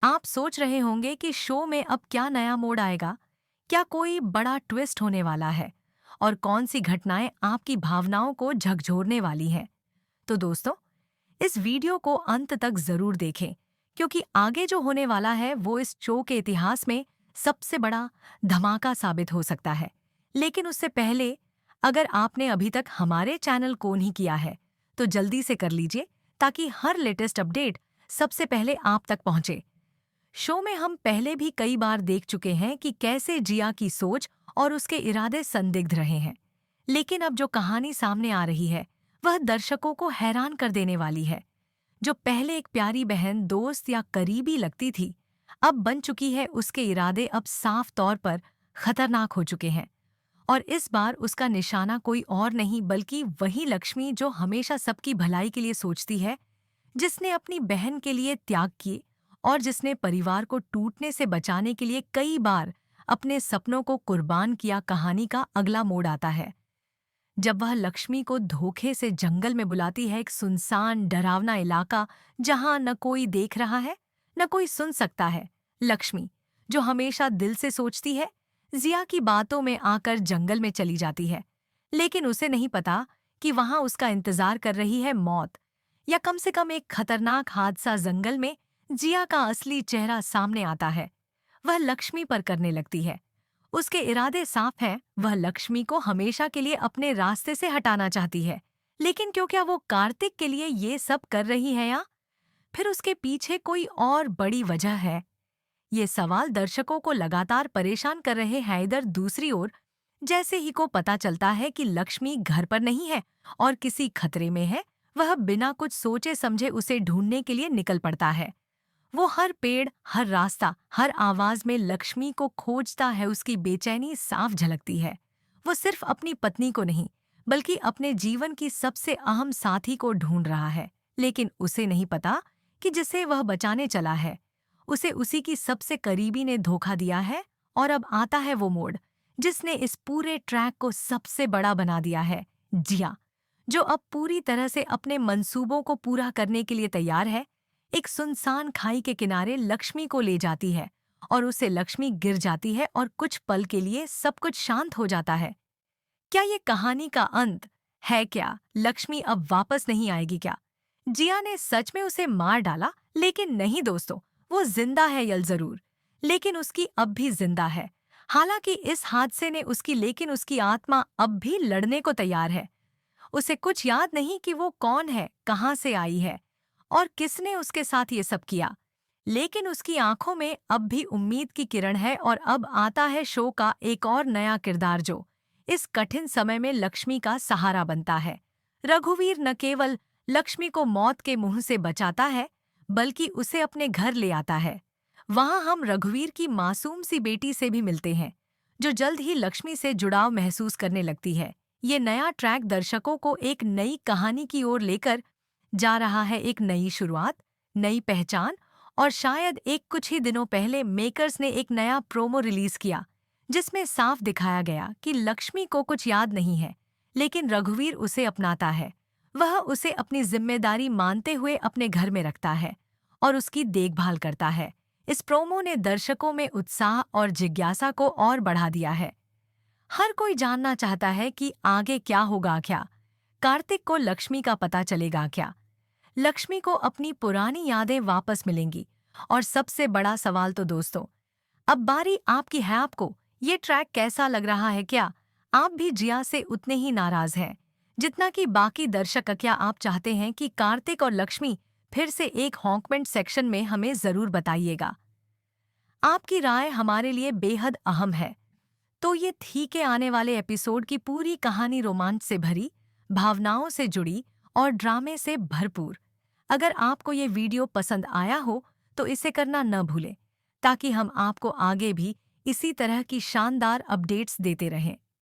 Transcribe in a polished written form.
आप सोच रहे होंगे कि शो में अब क्या नया मोड़ आएगा, क्या कोई बड़ा ट्विस्ट होने वाला है और कौन सी घटनाएं आपकी भावनाओं को झकझोरने वाली हैं। तो दोस्तों, इस वीडियो को अंत तक जरूर देखें, क्योंकि आगे जो होने वाला है वो इस शो के इतिहास में सबसे बड़ा धमाका साबित हो सकता है। लेकिन उससे पहले, अगर आपने अभी तक हमारे चैनल को नहीं किया है, तो जल्दी से कर लीजिए ताकि हर लेटेस्ट अपडेट सबसे पहले आप तक पहुंचे। शो में हम पहले भी कई बार देख चुके हैं कि कैसे जिया की सोच और उसके इरादे संदिग्ध रहे हैं। लेकिन अब जो कहानी सामने आ रही है, वह दर्शकों को हैरान कर देने वाली है। जो पहले एक प्यारी बहन, दोस्त या करीबी लगती थी, अब बन चुकी है उसके इरादे अब साफ तौर पर खतरनाक हो चुके हैं। और इस बार उसका निशाना कोई और नहीं बल्कि वही लक्ष्मी जो हमेशा सबकी भलाई के लिए सोचती है, जिसने अपनी बहन के लिए त्याग किए और जिसने परिवार को टूटने से बचाने के लिए कई बार अपने सपनों को कुर्बान किया। कहानी का अगला मोड़ आता है जब वह लक्ष्मी को धोखे से जंगल में बुलाती है, एक सुनसान डरावना इलाका जहां न कोई देख रहा है, न कोई सुन सकता है। लक्ष्मी, जो हमेशा दिल से सोचती है, जिया की बातों में आकर जंगल में चली जाती है। लेकिन उसे नहीं पता कि वहां उसका इंतजार कर रही है मौत, या कम से कम एक खतरनाक हादसा। जंगल में जिया का असली चेहरा सामने आता है। वह लक्ष्मी पर करने लगती है। उसके इरादे साफ हैं, वह लक्ष्मी को हमेशा के लिए अपने रास्ते से हटाना चाहती है। लेकिन क्यों, क्या वो कार्तिक के लिए ये सब कर रही है, या फिर उसके पीछे कोई और बड़ी वजह है? ये सवाल दर्शकों को लगातार परेशान कर रहे हैं। इधर दूसरी ओर, जैसे ही को पता चलता है कि लक्ष्मी घर पर नहीं है और किसी खतरे में है, वह बिना कुछ सोचे समझे उसे ढूंढने के लिए निकल पड़ता है। वो हर पेड़, हर रास्ता, हर आवाज में लक्ष्मी को खोजता है। उसकी बेचैनी साफ झलकती है। वो सिर्फ अपनी पत्नी को नहीं, बल्कि अपने जीवन की सबसे अहम साथी को ढूंढ रहा है। लेकिन उसे नहीं पता कि जिसे वह बचाने चला है, उसे उसी की सबसे करीबी ने धोखा दिया है। और अब आता है वो मोड़ जिसने इस पूरे ट्रैक को सबसे बड़ा बना दिया है। जिया, जो अब पूरी तरह से अपने मंसूबों को पूरा करने के लिए तैयार है, एक सुनसान खाई के किनारे लक्ष्मी को ले जाती है और उसे लक्ष्मी गिर जाती है और कुछ पल के लिए सब कुछ शांत हो जाता है। क्या ये कहानी का अंत है? क्या लक्ष्मी अब वापस नहीं आएगी? क्या जिया ने सच में उसे मार डाला? लेकिन नहीं दोस्तों, वो जिंदा है, यल जरूर, लेकिन उसकी अब भी जिंदा है। हालांकि इस हादसे ने उसकी, लेकिन उसकी आत्मा अब भी लड़ने को तैयार है। उसे कुछ याद नहीं कि वो कौन है, कहाँ से आई है और किसने उसके साथ ये सब किया। लेकिन उसकी आंखों में अब भी उम्मीद की किरण है। और अब आता है शो का एक और नया किरदार जो इस कठिन समय में लक्ष्मी का सहारा बनता है। रघुवीर न केवल लक्ष्मी को मौत के मुंह से बचाता है, बल्कि उसे अपने घर ले आता है। वहां हम रघुवीर की मासूम सी बेटी से भी मिलते हैं, जो जल्द ही लक्ष्मी से जुड़ाव महसूस करने लगती है। ये नया ट्रैक दर्शकों को एक नई कहानी की ओर लेकर जा रहा है, एक नई शुरुआत, नई पहचान। और शायद एक कुछ ही दिनों पहले मेकर्स ने एक नया प्रोमो रिलीज किया, जिसमें साफ दिखाया गया कि लक्ष्मी को कुछ याद नहीं है, लेकिन रघुवीर उसे अपनाता है। वह उसे अपनी जिम्मेदारी मानते हुए अपने घर में रखता है और उसकी देखभाल करता है। इस प्रोमो ने दर्शकों में उत्साह और जिज्ञासा को और बढ़ा दिया है। हर कोई जानना चाहता है कि आगे क्या होगा। क्या कार्तिक को लक्ष्मी का पता चलेगा? क्या लक्ष्मी को अपनी पुरानी यादें वापस मिलेंगी? और सबसे बड़ा सवाल तो दोस्तों, अब बारी आपकी है। आपको ये ट्रैक कैसा लग रहा है? क्या आप भी जिया से उतने ही नाराज हैं जितना कि बाकी दर्शक? क्या आप चाहते हैं कि कार्तिक और लक्ष्मी फिर से एक कमेंट सेक्शन में हमें जरूर बताइएगा। आपकी राय हमारे लिए बेहद अहम है। तो ये थी के आने वाले एपिसोड की पूरी कहानी रोमांच से भरी, भावनाओं से जुड़ी और ड्रामे से भरपूर। अगर आपको ये वीडियो पसंद आया हो तो इसे करना न भूलें, ताकि हम आपको आगे भी इसी तरह की शानदार अपडेट्स देते रहें।